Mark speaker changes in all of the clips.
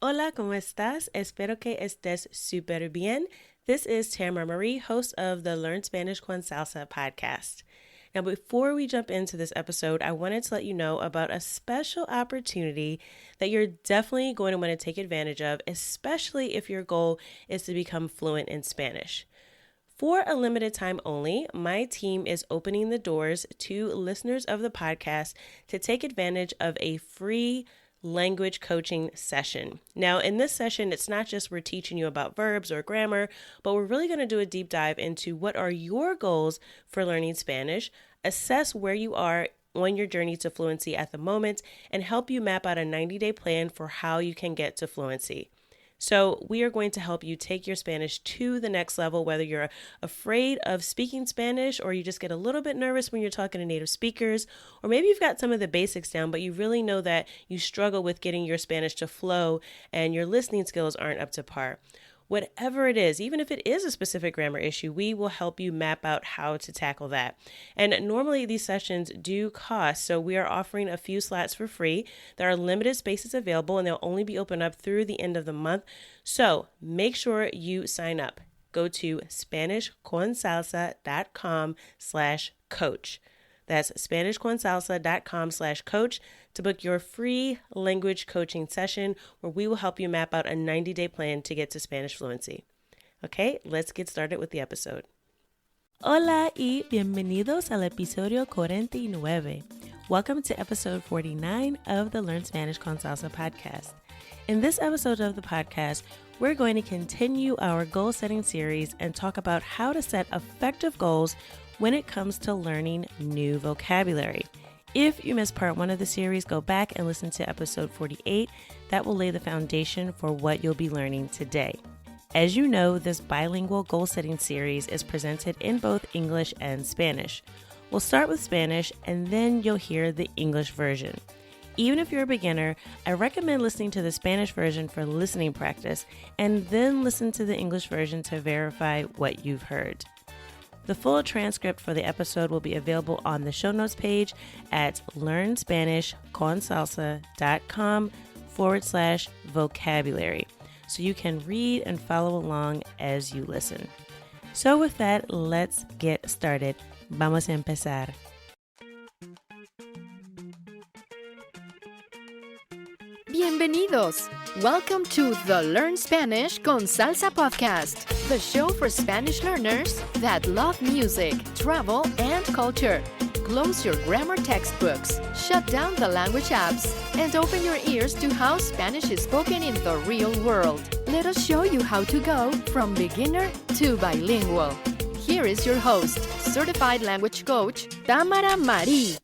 Speaker 1: Hola, ¿cómo estás? Espero que estés súper bien. This is Tamara Marie, host of the Learn Spanish con Salsa podcast. Now, before we jump into this episode, I wanted to let you know about a special opportunity that you're definitely going to want to take advantage of, especially if your goal is to become fluent in Spanish. For a limited time only, my team is opening the doors to listeners of the podcast to take advantage of a free language coaching session. Now, in this session, it's not just we're teaching you about verbs or grammar, but we're really going to do a deep dive into what are your goals for learning Spanish, assess where you are on your journey to fluency at the moment, and help you map out a 90-day plan for how you can get to fluency. So we are going to help you take your Spanish to the next level, whether you're afraid of speaking Spanish or you just get a little bit nervous when you're talking to native speakers, or maybe you've got some of the basics down, but you really know that you struggle with getting your Spanish to flow and your listening skills aren't up to par. Whatever it is, even if it is a specific grammar issue, we will help you map out how to tackle that. And normally these sessions do cost, so we are offering a few slots for free. There are limited spaces available and they'll only be open up through the end of the month. So make sure you sign up. Go to SpanishConSalsa.com/coach. That's SpanishConSalsa.com/coach to book your free language coaching session where we will help you map out a 90-day plan to get to Spanish fluency. Okay, let's get started with the episode. Hola y bienvenidos al episodio 49. Welcome to episode 49 of the Learn Spanish con Salsa podcast. In this episode of the podcast, we're going to continue our goal-setting series and talk about how to set effective goals when it comes to learning new vocabulary. If you missed part 1 of the series, go back and listen to episode 48. That will lay the foundation for what you'll be learning today. As you know, this bilingual goal-setting series is presented in both English and Spanish. We'll start with Spanish and then you'll hear the English version. Even if you're a beginner, I recommend listening to the Spanish version for listening practice and then listen to the English version to verify what you've heard. The full transcript for the episode will be available on the show notes page at learnspanishconsalsa.com/vocabulary, so you can read and follow along as you listen. So with that, let's get started. Vamos a empezar.
Speaker 2: Bienvenidos! Welcome to the Learn Spanish con Salsa podcast, the show for Spanish learners that love music, travel, and culture. Close your grammar textbooks, shut down the language apps, and open your ears to how Spanish is spoken in the real world. Let us show you how to go from beginner to bilingual. Here is your host, certified language coach, Tamara Marie.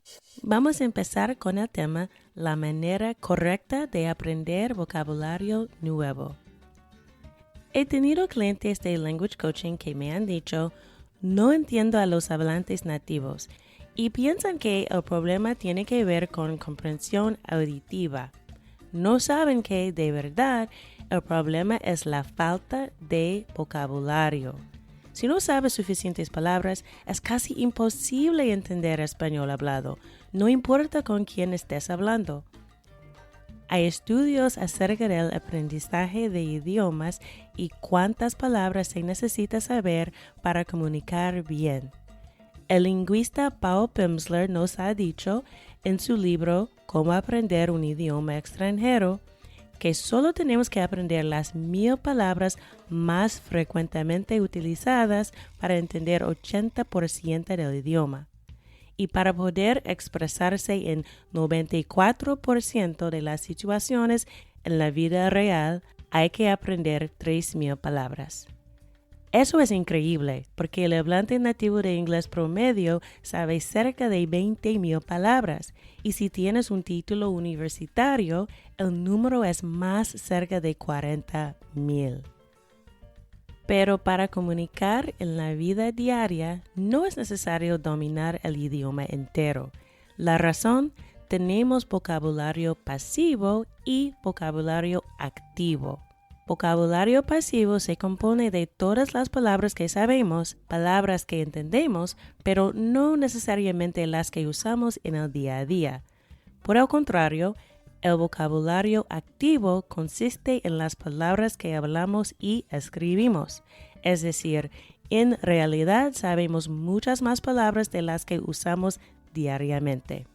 Speaker 1: Vamos a empezar con el tema la manera correcta de aprender vocabulario nuevo. He tenido clientes de language coaching que me han dicho, no entiendo a los hablantes nativos y piensan que el problema tiene que ver con comprensión auditiva. No saben que, de verdad, el problema es la falta de vocabulario. Si no sabes suficientes palabras, es casi imposible entender español hablado, no importa con quién estés hablando. Hay estudios acerca del aprendizaje de idiomas y cuántas palabras se necesita saber para comunicar bien. El lingüista Paul Pimsleur nos ha dicho en su libro Cómo aprender un idioma extranjero que solo tenemos que aprender las 1000 palabras más frecuentemente utilizadas para entender 80% del idioma. Y para poder expresarse en 94% de las situaciones en la vida real, hay que aprender 3000 palabras. Eso es increíble, porque el hablante nativo de inglés promedio sabe cerca de 20,000 palabras, y si tienes un título universitario, el número es más cerca de 40,000. Pero para comunicar en la vida diaria no es necesario dominar el idioma entero. La razón, tenemos vocabulario pasivo y vocabulario activo. Vocabulario pasivo se compone de todas las palabras que sabemos, palabras que entendemos, pero no necesariamente las que usamos en el día a día. Por el contrario, El vocabulario activo consiste en las palabras que hablamos y escribimos. Es decir, en realidad sabemos muchas más palabras de las que usamos diariamente.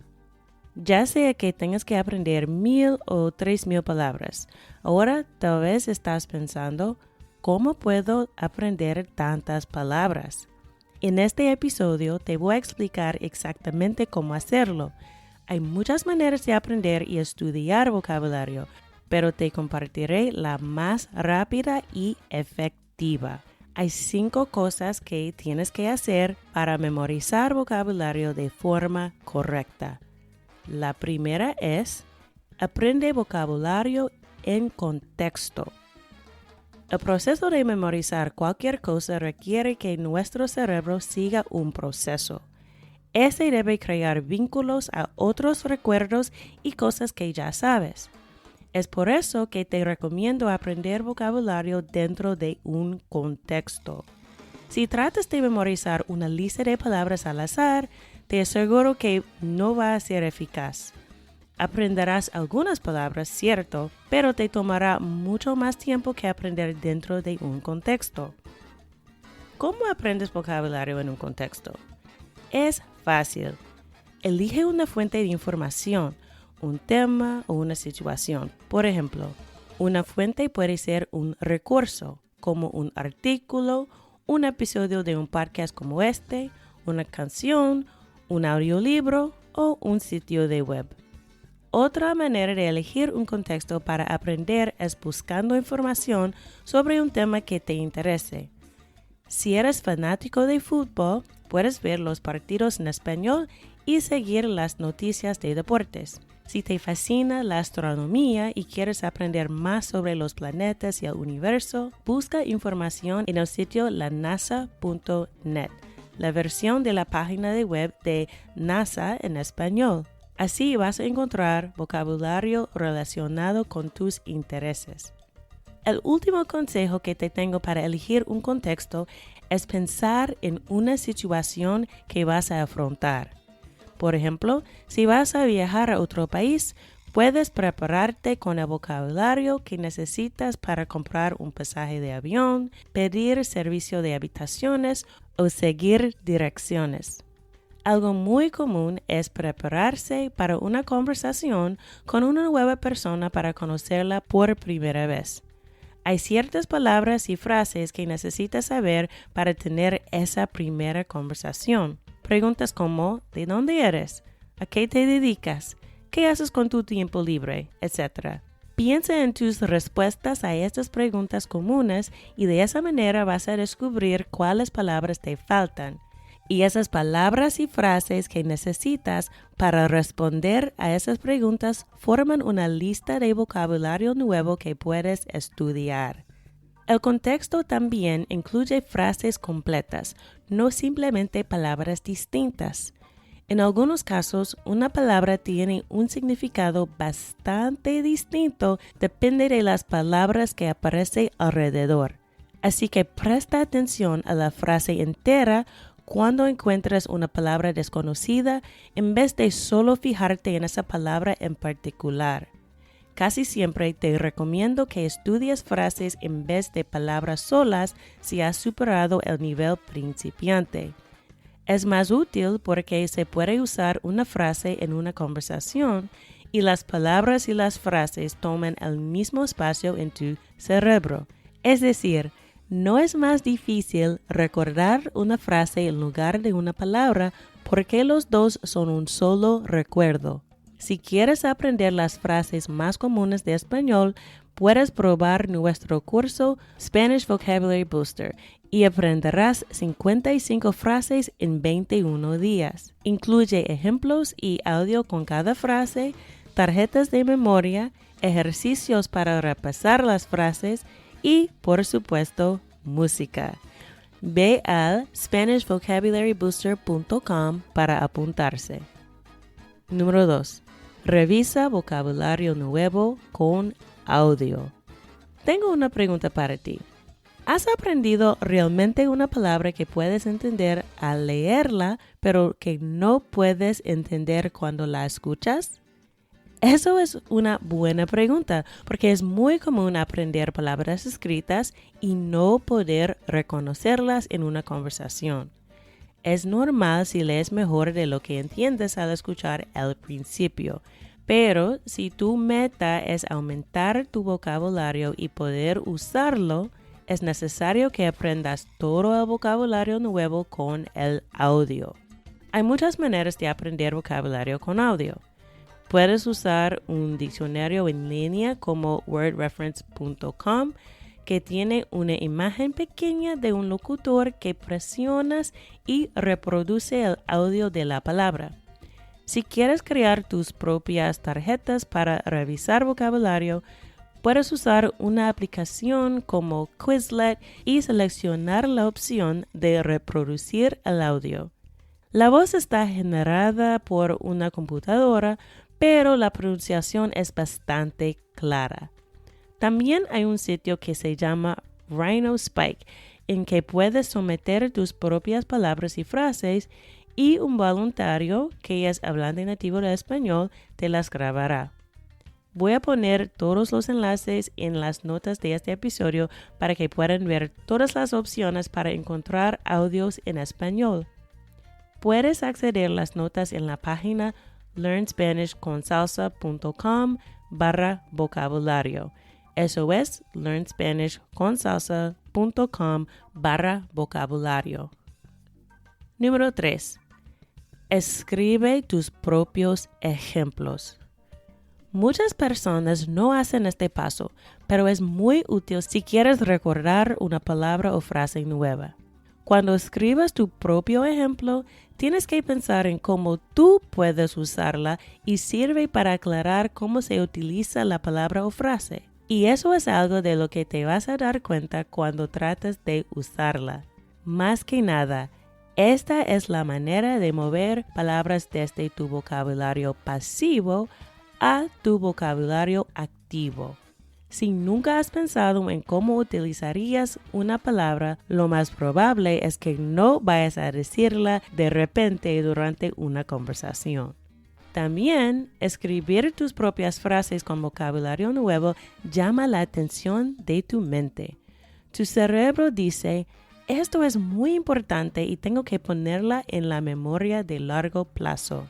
Speaker 1: Ya sea que tengas que aprender 1,000 o 3,000 palabras, ahora tal vez estás pensando, ¿cómo puedo aprender tantas palabras? En este episodio te voy a explicar exactamente cómo hacerlo. Hay muchas maneras de aprender y estudiar vocabulario, pero te compartiré la más rápida y efectiva. Hay 5 cosas que tienes que hacer para memorizar vocabulario de forma correcta. La primera es, aprende vocabulario en contexto. El proceso de memorizar cualquier cosa requiere que nuestro cerebro siga un proceso. Ese debe crear vínculos a otros recuerdos y cosas que ya sabes. Es por eso que te recomiendo aprender vocabulario dentro de un contexto. Si tratas de memorizar una lista de palabras al azar, te aseguro que no va a ser eficaz. Aprenderás algunas palabras, cierto, pero te tomará mucho más tiempo que aprender dentro de un contexto. ¿Cómo aprendes vocabulario en un contexto? Es fácil. Elige una fuente de información, un tema o una situación. Por ejemplo, una fuente puede ser un recurso, como un artículo, un episodio de un podcast como este, una canción, un audiolibro o un sitio de web. Otra manera de elegir un contexto para aprender es buscando información sobre un tema que te interese. Si eres fanático de fútbol, puedes ver los partidos en español y seguir las noticias de deportes. Si te fascina la astronomía y quieres aprender más sobre los planetas y el universo, busca información en el sitio lanasa.net, la versión de la página de web de NASA en español. Así vas a encontrar vocabulario relacionado con tus intereses. El último consejo que te tengo para elegir un contexto es pensar en una situación que vas a afrontar. Por ejemplo, si vas a viajar a otro país, puedes prepararte con el vocabulario que necesitas para comprar un pasaje de avión, pedir servicio de habitaciones o seguir direcciones. Algo muy común es prepararse para una conversación con una nueva persona para conocerla por primera vez. Hay ciertas palabras y frases que necesitas saber para tener esa primera conversación. Preguntas como, ¿de dónde eres? ¿A qué te dedicas? ¿Qué haces con tu tiempo libre? Etc. Piensa en tus respuestas a estas preguntas comunes y de esa manera vas a descubrir cuáles palabras te faltan. Y esas palabras y frases que necesitas para responder a esas preguntas forman una lista de vocabulario nuevo que puedes estudiar. El contexto también incluye frases completas, no simplemente palabras distintas. En algunos casos, una palabra tiene un significado bastante distinto, depende de las palabras que aparecen alrededor. Así que presta atención a la frase entera cuando encuentres una palabra desconocida en vez de solo fijarte en esa palabra en particular. Casi siempre te recomiendo que estudies frases en vez de palabras solas si has superado el nivel principiante. Es más útil porque se puede usar una frase en una conversación y las palabras y las frases toman el mismo espacio en tu cerebro. Es decir, no es más difícil recordar una frase en lugar de una palabra porque los dos son un solo recuerdo. Si quieres aprender las frases más comunes de español, puedes probar nuestro curso Spanish Vocabulary Booster y aprenderás 55 frases en 21 días. Incluye ejemplos y audio con cada frase, tarjetas de memoria, ejercicios para repasar las frases y, por supuesto, música. Ve al SpanishVocabularyBooster.com para apuntarse. Número 2. Revisa vocabulario nuevo con audio. Tengo una pregunta para ti. ¿Has aprendido realmente una palabra que puedes entender al leerla, pero que no puedes entender cuando la escuchas? Eso es una buena pregunta porque es muy común aprender palabras escritas y no poder reconocerlas en una conversación. Es normal si lees mejor de lo que entiendes al escuchar al principio, pero si tu meta es aumentar tu vocabulario y poder usarlo, es necesario que aprendas todo el vocabulario nuevo con el audio. Hay muchas maneras de aprender vocabulario con audio. Puedes usar un diccionario en línea como wordreference.com que tiene una imagen pequeña de un locutor que presionas y reproduce el audio de la palabra. Si quieres crear tus propias tarjetas para revisar vocabulario, puedes usar una aplicación como Quizlet y seleccionar la opción de reproducir el audio. La voz está generada por una computadora, pero la pronunciación es bastante clara. También hay un sitio que se llama Rhino Spike, en que puedes someter tus propias palabras y frases y un voluntario que es hablante nativo de español te las grabará. Voy a poner todos los enlaces en las notas de este episodio para que puedan ver todas las opciones para encontrar audios en español. Puedes acceder a las notas en la página learnspanishconsalsa.com/vocabulario. Eso es learnspanishconsalsa.com/vocabulario. Número 3. Escribe tus propios ejemplos. Muchas personas no hacen este paso, pero es muy útil si quieres recordar una palabra o frase nueva. Cuando escribas tu propio ejemplo, tienes que pensar en cómo tú puedes usarla y sirve para aclarar cómo se utiliza la palabra o frase. Y eso es algo de lo que te vas a dar cuenta cuando tratas de usarla. Más que nada, esta es la manera de mover palabras desde tu vocabulario pasivo a tu vocabulario activo. Si nunca has pensado en cómo utilizarías una palabra, lo más probable es que no vayas a decirla de repente durante una conversación. También, escribir tus propias frases con vocabulario nuevo llama la atención de tu mente. Tu cerebro dice, esto es muy importante y tengo que ponerla en la memoria de largo plazo.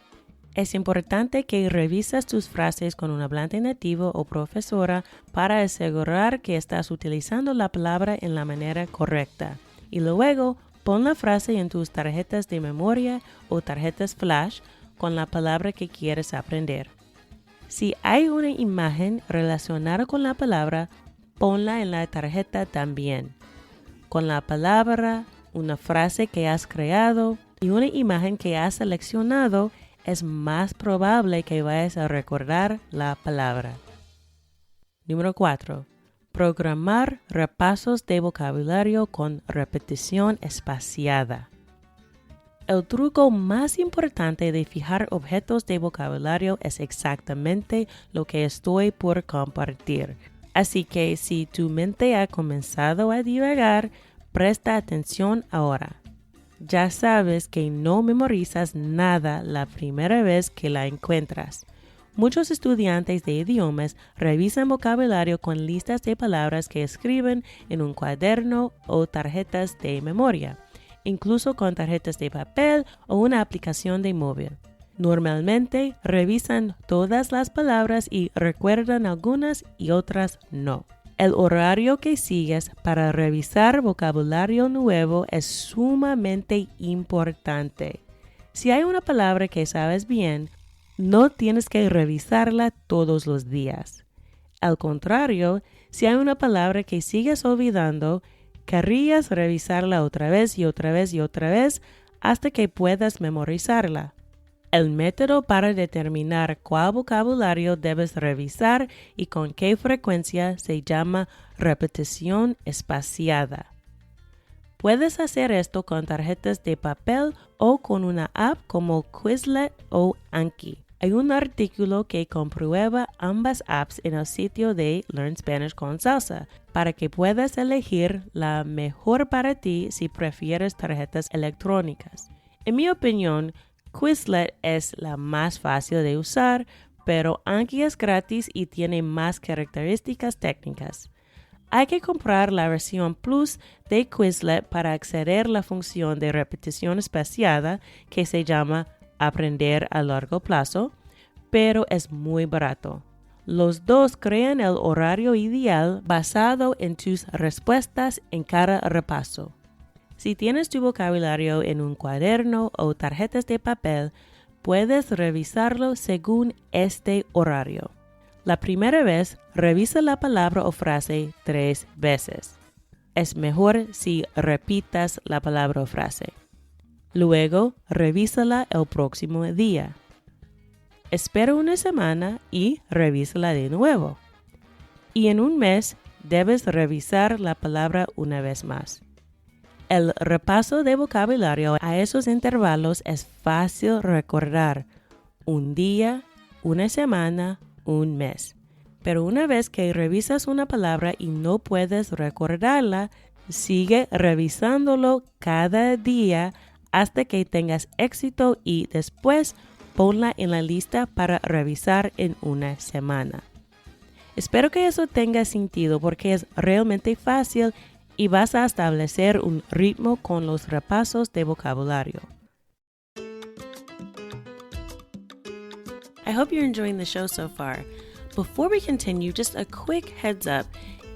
Speaker 1: Es importante que revises tus frases con un hablante nativo o profesora para asegurar que estás utilizando la palabra en la manera correcta. Y luego, pon la frase en tus tarjetas de memoria o tarjetas flash con la palabra que quieres aprender. Si hay una imagen relacionada con la palabra, ponla en la tarjeta también. Con la palabra, una frase que has creado y una imagen que has seleccionado, es más probable que vayas a recordar la palabra. Número 4. Programar repasos de vocabulario con repetición espaciada. El truco más importante de fijar objetos de vocabulario es exactamente lo que estoy por compartir. Así que si tu mente ha comenzado a divagar, presta atención ahora. Ya sabes que no memorizas nada la primera vez que la encuentras. Muchos estudiantes de idiomas revisan vocabulario con listas de palabras que escriben en un cuaderno o tarjetas de memoria, incluso con tarjetas de papel o una aplicación de móvil. Normalmente revisan todas las palabras y recuerdan algunas y otras no. El horario que sigues para revisar vocabulario nuevo es sumamente importante. Si hay una palabra que sabes bien, no tienes que revisarla todos los días. Al contrario, si hay una palabra que sigues olvidando, querrías revisarla otra vez y otra vez y otra vez hasta que puedas memorizarla. El método para determinar cuál vocabulario debes revisar y con qué frecuencia se llama repetición espaciada. Puedes hacer esto con tarjetas de papel o con una app como Quizlet o Anki. Hay un artículo que comprueba ambas apps en el sitio de Learn Spanish con Salsa para que puedas elegir la mejor para ti si prefieres tarjetas electrónicas. En mi opinión, Quizlet es la más fácil de usar, pero aunque es gratis y tiene más características técnicas. Hay que comprar la versión Plus de Quizlet para acceder a la función de repetición espaciada que se llama aprender a largo plazo, pero es muy barato. Los dos crean el horario ideal basado en tus respuestas en cada repaso. Si tienes tu vocabulario en un cuaderno o tarjetas de papel, puedes revisarlo según este horario. La primera vez, revisa la palabra o frase 3 veces. Es mejor si repitas la palabra o frase. Luego, revísala el próximo día. Espera una semana y revísala de nuevo. Y en un mes, debes revisar la palabra una vez más. El repaso de vocabulario a esos intervalos es fácil recordar. Un día, una semana, un mes. Pero una vez que revisas una palabra y no puedes recordarla, sigue revisándolo cada día hasta que tengas éxito y después ponla en la lista para revisar en una semana. Espero que eso tenga sentido porque es realmente fácil y vas a establecer un ritmo con los repasos de vocabulario. I hope you're enjoying the show so far. Before we continue, just a quick heads up.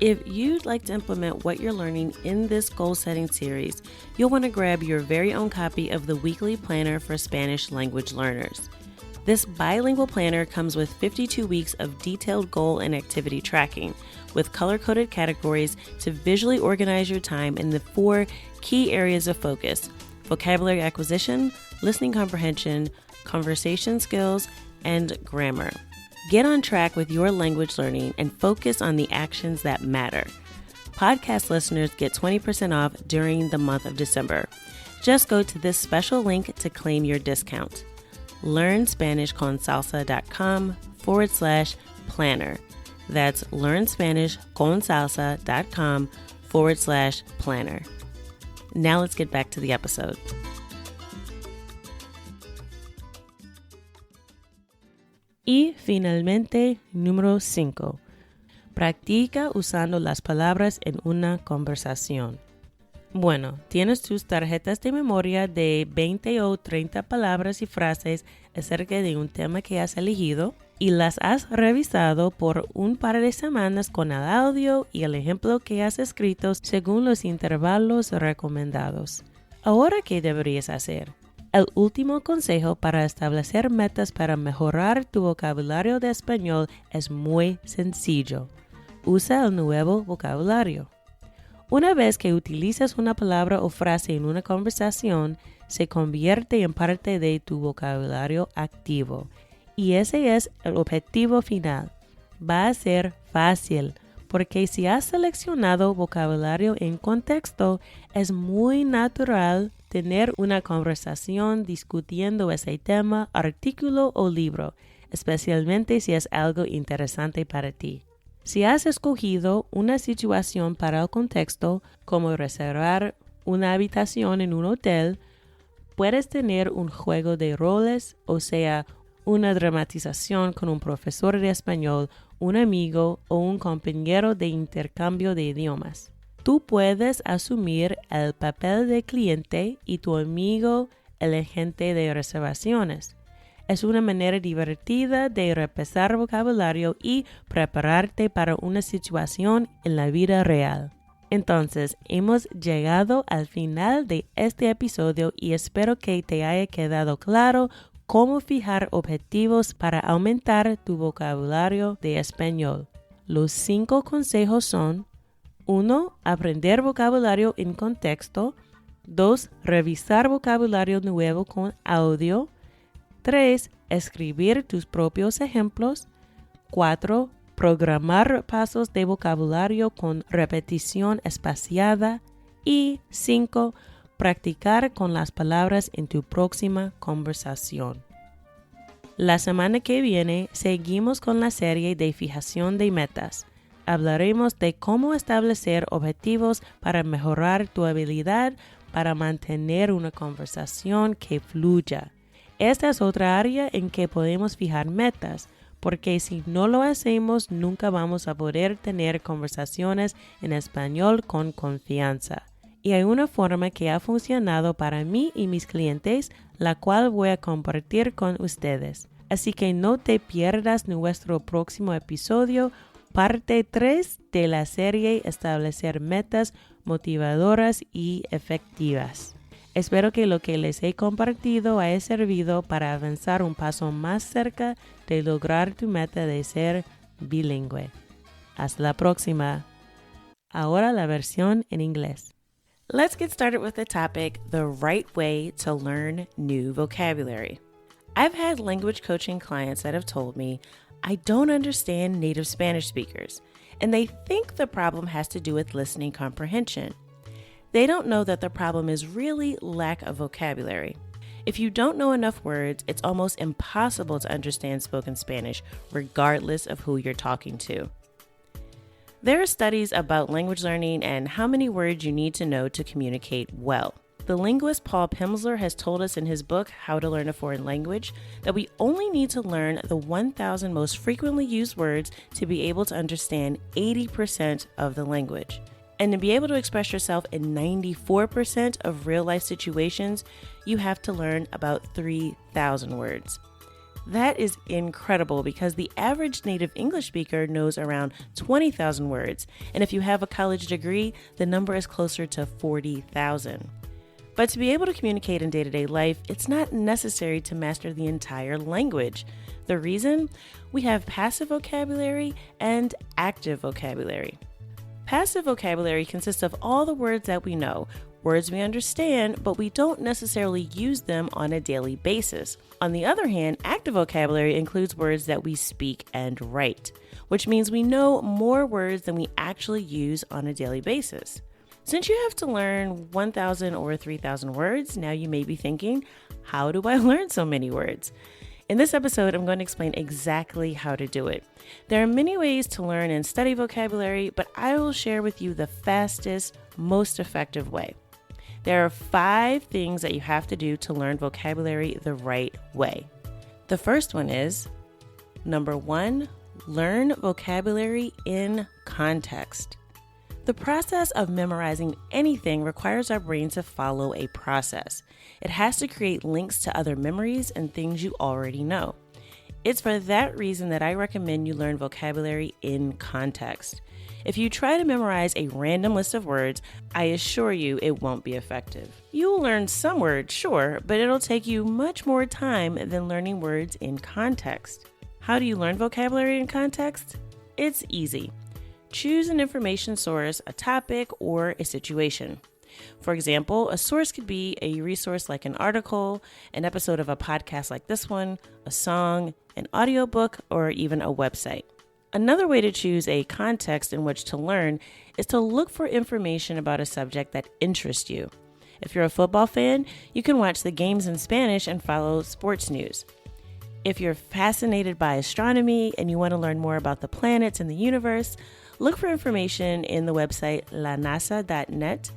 Speaker 1: If you'd like to implement what you're learning in this goal-setting series, you'll want to grab your very own copy of the Weekly Planner for Spanish Language Learners. This bilingual planner comes with 52 weeks of detailed goal and activity tracking, with color-coded categories to visually organize your time in the 4 key areas of focus: vocabulary acquisition, listening comprehension, conversation skills, and grammar. Get on track with your language learning and focus on the actions that matter. Podcast listeners get 20% off during the month of December. Just go to this special link to claim your discount. LearnSpanishConSalsa.com/planner. That's LearnSpanishConSalsa.com/planner. Now let's get back to the episode. Y finalmente, número 5. Practica usando las palabras en una conversación. Bueno, tienes tus tarjetas de memoria de 20 o 30 palabras y frases acerca de un tema que has elegido y las has revisado por un par de semanas con el audio y el ejemplo que has escrito según los intervalos recomendados. Ahora, ¿qué deberías hacer? El último consejo para establecer metas para mejorar tu vocabulario de español es muy sencillo. Usa el nuevo vocabulario. Una vez que utilizas una palabra o frase en una conversación, se convierte en parte de tu vocabulario activo. Y ese es el objetivo final. Va a ser fácil, porque si has seleccionado vocabulario en contexto, es muy natural tener una conversación discutiendo ese tema, artículo o libro, especialmente si es algo interesante para ti. Si has escogido una situación para el contexto, como reservar una habitación en un hotel, puedes tener un juego de roles, o sea, una dramatización con un profesor de español, un amigo o un compañero de intercambio de idiomas. Tú puedes asumir el papel de cliente y tu amigo el agente de reservaciones. Es una manera divertida de repasar vocabulario y prepararte para una situación en la vida real. Entonces, hemos llegado al final de este episodio y espero que te haya quedado claro cómo fijar objetivos para aumentar tu vocabulario de español. Los 5 consejos son: 1. Aprender vocabulario en contexto. 2. Revisar vocabulario nuevo con audio. 3. Escribir tus propios ejemplos. 4. Programar repasos de vocabulario con repetición espaciada. Y 5. Practicar con las palabras en tu próxima conversación. La semana que viene seguimos con la serie de fijación de metas. Hablaremos de cómo establecer objetivos para mejorar tu habilidad para mantener una conversación que fluya. Esta es otra área en que podemos fijar metas, porque si no lo hacemos, nunca vamos a poder tener conversaciones en español con confianza. Y hay una forma que ha funcionado para mí y mis clientes, la cual voy a compartir con ustedes. Así que no te pierdas nuestro próximo episodio, parte 3 de la serie Establecer metas motivadoras y efectivas. Espero que lo que les he compartido haya servido para avanzar un paso más cerca de lograr tu meta de ser bilingüe. Hasta la próxima. Ahora la versión en inglés. Let's get started with the topic, the right way to learn new vocabulary. I've had language coaching clients that have told me, I don't understand native Spanish speakers, and they think the problem has to do with listening comprehension. They don't know that the problem is really lack of vocabulary. If you don't know enough words, it's almost impossible to understand spoken Spanish, regardless of who you're talking to. There are studies about language learning and how many words you need to know to communicate well. The linguist Paul Pimsleur has told us in his book, How to Learn a Foreign Language, that we only need to learn the 1,000 most frequently used words to be able to understand 80% of the language. And to be able to express yourself in 94% of real-life situations, you have to learn about 3,000 words. That is incredible because the average native English speaker knows around 20,000 words, and if you have a college degree, the number is closer to 40,000. But to be able to communicate in day-to-day life, it's not necessary to master the entire language. The reason? We have passive vocabulary and active vocabulary. Passive vocabulary consists of all the words that we know, words we understand, but we don't necessarily use them on a daily basis. On the other hand, active vocabulary includes words that we speak and write, which means we know more words than we actually use on a daily basis. Since you have to learn 1,000 or 3,000 words, now you may be thinking, how do I learn so many words? In this episode, I'm going to explain exactly how to do it. There are many ways to learn and study vocabulary, but I will share with you the fastest, most effective way. There are 5 things that you have to do to learn vocabulary the right way. The first one is, number 1, learn vocabulary in context. The process of memorizing anything requires our brain to follow a process. It has to create links to other memories and things you already know. It's for that reason that I recommend you learn vocabulary in context. If you try to memorize a random list of words, I assure you it won't be effective. You'll learn some words, sure, but it'll take you much more time than learning words in context. How do you learn vocabulary in context? It's easy. Choose an information source, a topic, or a situation. For example, a source could be a resource like an article, an episode of a podcast like this one, a song, an audiobook, or even a website. Another way to choose a context in which to learn is to look for information about a subject that interests you. If you're a football fan, you can watch the games in Spanish and follow sports news. If you're fascinated by astronomy and you want to learn more about the planets and the universe, look for information in the website lanasa.net,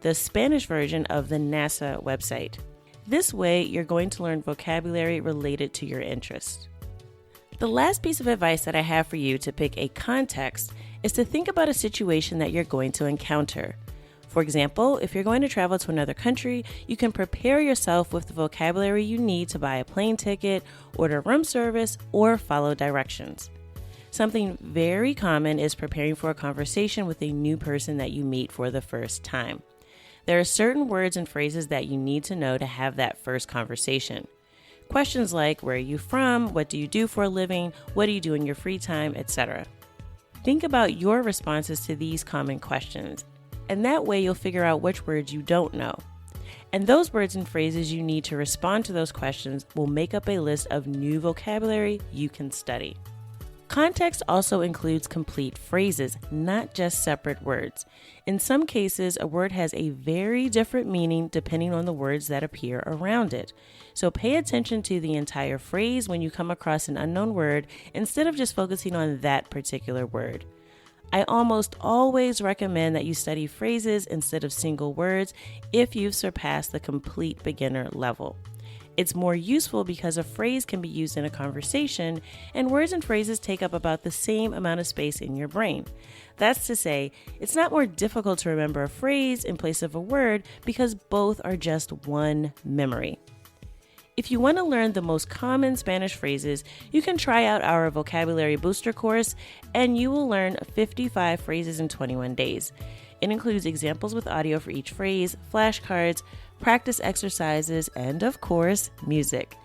Speaker 1: the Spanish version of the NASA website. This way, you're going to learn vocabulary related to your interests. The last piece of advice that I have for you to pick a context is to think about a situation that you're going to encounter. For example, if you're going to travel to another country, you can prepare yourself with the vocabulary you need to buy a plane ticket, order room service, or follow directions. Something very common is preparing for a conversation with a new person that you meet for the first time. There are certain words and phrases that you need to know to have that first conversation. Questions like, where are you from? What do you do for a living? What do you do in your free time? Etc. Think about your responses to these common questions, and that way you'll figure out which words you don't know. And those words and phrases you need to respond to those questions will make up a list of new vocabulary you can study. Context also includes complete phrases, not just separate words. In some cases, a word has a very different meaning depending on the words that appear around it. So pay attention to the entire phrase when you come across an unknown word instead of just focusing on that particular word. I almost always recommend that you study phrases instead of single words if you've surpassed the complete beginner level. It's more useful because a phrase can be used in a conversation, and words and phrases take up about the same amount of space in your brain. That's to say, it's not more difficult to remember a phrase in place of a word because both are just one memory. If you want to learn the most common Spanish phrases, you can try out our vocabulary booster course, and you will learn 55 phrases in 21 days. It includes examples with audio for each phrase, flashcards, practice exercises, and of course, music.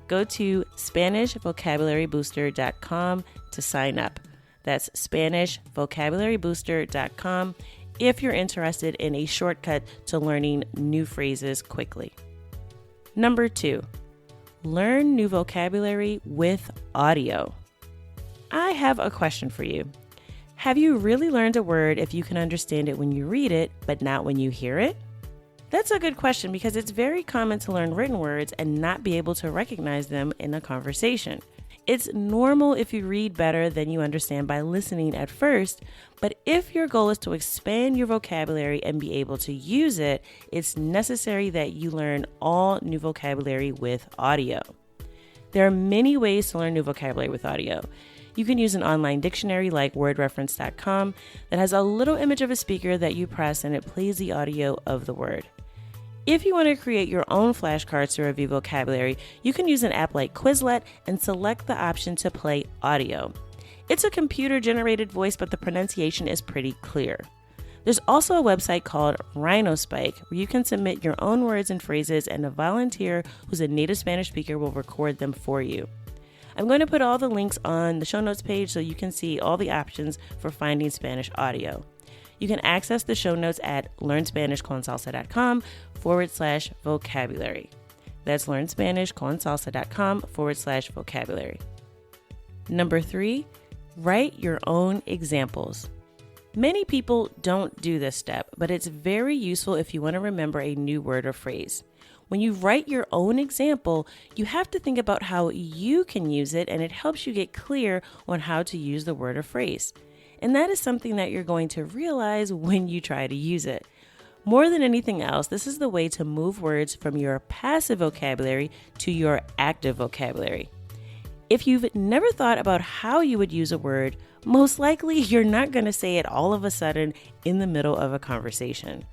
Speaker 1: Go to SpanishVocabularyBooster.com to sign up. That's SpanishVocabularyBooster.com if you're interested in a shortcut to learning new phrases quickly. Number 2, learn new vocabulary with audio. I have a question for you. Have you really learned a word if you can understand it when you read it, but not when you hear it? That's a good question because it's very common to learn written words and not be able to recognize them in a conversation. It's normal if you read better than you understand by listening at first, but if your goal is to expand your vocabulary and be able to use it, it's necessary that you learn all new vocabulary with audio. There are many ways to learn new vocabulary with audio. You can use an online dictionary like wordreference.com that has a little image of a speaker that you press and it plays the audio of the word. If you want to create your own flashcards to review vocabulary, you can use an app like Quizlet and select the option to play audio. It's a computer-generated voice, but the pronunciation is pretty clear. There's also a website called RhinoSpike where you can submit your own words and phrases and a volunteer who's a native Spanish speaker will record them for you. I'm going to put all the links on the show notes page so you can see all the options for finding Spanish audio. You can access the show notes at learnspanishconsalsa.com/vocabulary. That's learnspanishconsalsa.com/vocabulary. Number 3, write your own examples. Many people don't do this step, but it's very useful if you want to remember a new word or phrase. When you write your own example, you have to think about how you can use it, and it helps you get clear on how to use the word or phrase. And that is something that you're going to realize when you try to use it. More than anything else, this is the way to move words from your passive vocabulary to your active vocabulary. If you've never thought about how you would use a word, most likely you're not going to say it all of a sudden in the middle of a conversation.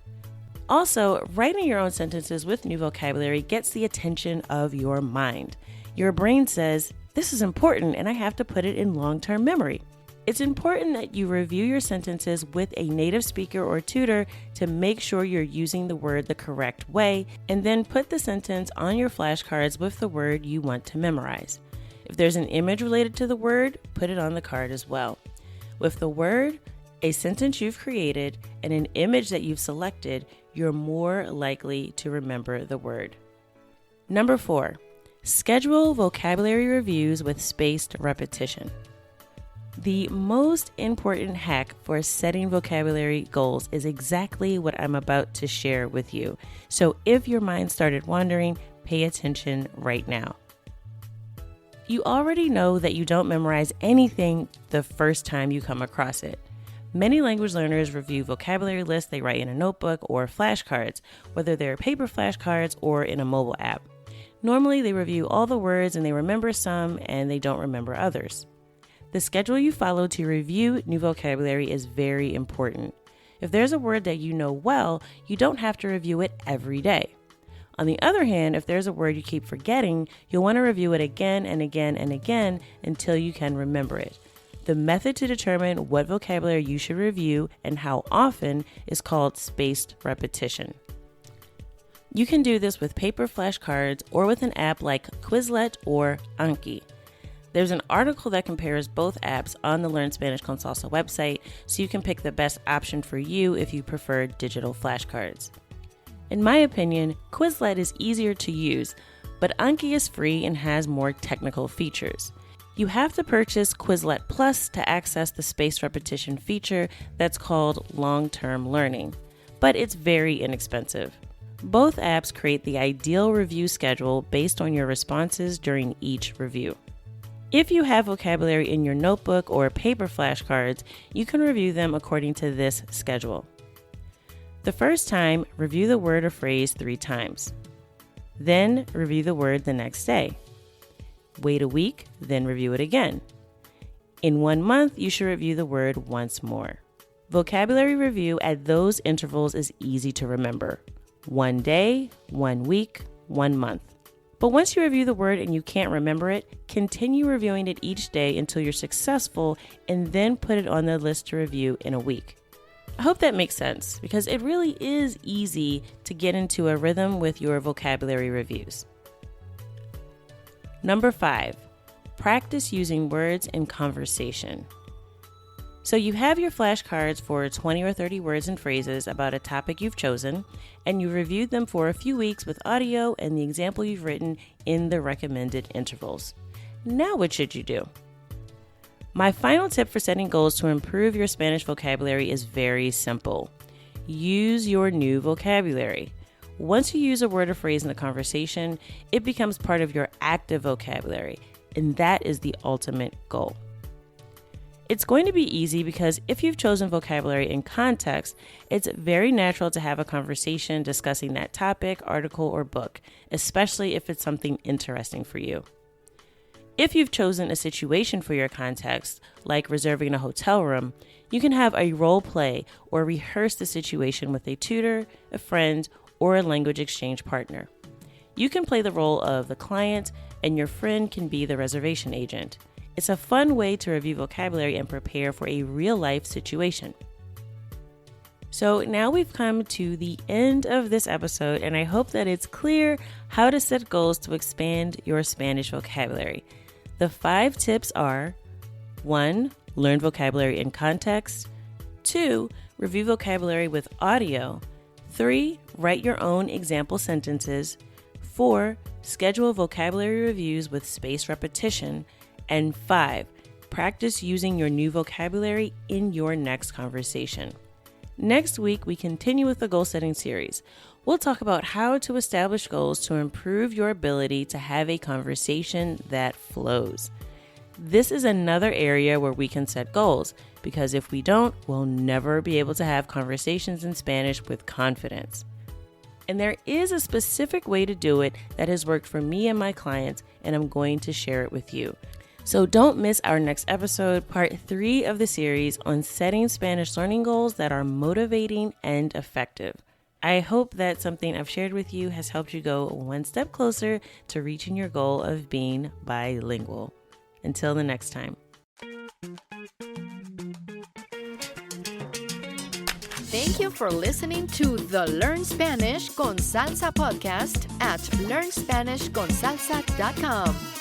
Speaker 1: Also, writing your own sentences with new vocabulary gets the attention of your mind. Your brain says, this is important and I have to put it in long-term memory. It's important that you review your sentences with a native speaker or tutor to make sure you're using the word the correct way, and then put the sentence on your flashcards with the word you want to memorize. If there's an image related to the word, put it on the card as well. With the word, a sentence you've created, and an image that you've selected, you're more likely to remember the word. Number 4, schedule vocabulary reviews with spaced repetition. The most important hack for setting vocabulary goals is exactly what I'm about to share with you. So if your mind started wandering, pay attention right now. You already know that you don't memorize anything the first time you come across it. Many language learners review vocabulary lists they write in a notebook or flashcards, whether they're paper flashcards or in a mobile app. Normally, they review all the words and they remember some and they don't remember others. The schedule you follow to review new vocabulary is very important. If there's a word that you know well, you don't have to review it every day. On the other hand, if there's a word you keep forgetting, you'll want to review it again and again and again until you can remember it. The method to determine what vocabulary you should review and how often is called spaced repetition. You can do this with paper flashcards or with an app like Quizlet or Anki. There's an article that compares both apps on the Learn Spanish con Salsa website, so you can pick the best option for you if you prefer digital flashcards. In my opinion, Quizlet is easier to use, but Anki is free and has more technical features. You have to purchase Quizlet Plus to access the spaced repetition feature that's called long-term learning, but it's very inexpensive. Both apps create the ideal review schedule based on your responses during each review. If you have vocabulary in your notebook or paper flashcards, you can review them according to this schedule. The first time, review the word or phrase 3 times. Then review the word the next day. Wait a week, then review it again. In 1 month, you should review the word once more. Vocabulary review at those intervals is easy to remember. 1 day, 1 week, 1 month. But once you review the word and you can't remember it, continue reviewing it each day until you're successful and then put it on the list to review in a week. I hope that makes sense because it really is easy to get into a rhythm with your vocabulary reviews. Number 5, practice using words in conversation. So you have your flashcards for 20 or 30 words and phrases about a topic you've chosen, and you reviewed them for a few weeks with audio and the example you've written in the recommended intervals. Now what should you do? My final tip for setting goals to improve your Spanish vocabulary is very simple. Use your new vocabulary. Once you use a word or phrase in a conversation, it becomes part of your active vocabulary, and that is the ultimate goal. It's going to be easy because if you've chosen vocabulary in context, it's very natural to have a conversation discussing that topic, article, or book, especially if it's something interesting for you. If you've chosen a situation for your context, like reserving a hotel room, you can have a role play or rehearse the situation with a tutor, a friend, or a language exchange partner. You can play the role of the client, and your friend can be the reservation agent. It's a fun way to review vocabulary and prepare for a real-life situation. So now we've come to the end of this episode, and I hope that it's clear how to set goals to expand your Spanish vocabulary. The 5 tips are: 1. Learn vocabulary in context. 2. Review vocabulary with audio. 3. Write your own example sentences. 4. Schedule vocabulary reviews with spaced repetition. And 5. Practice using your new vocabulary in your next conversation. Next week, we continue with the goal setting series. We'll talk about how to establish goals to improve your ability to have a conversation that flows. This is another area where we can set goals, because if we don't, we'll never be able to have conversations in Spanish with confidence. And there is a specific way to do it that has worked for me and my clients, and I'm going to share it with you. So don't miss our next episode, part 3 of the series on setting Spanish learning goals that are motivating and effective. I hope that something I've shared with you has helped you go one step closer to reaching your goal of being bilingual. Until the next time.
Speaker 2: Thank you for listening to the Learn Spanish con Salsa podcast at learnspanishconsalsa.com.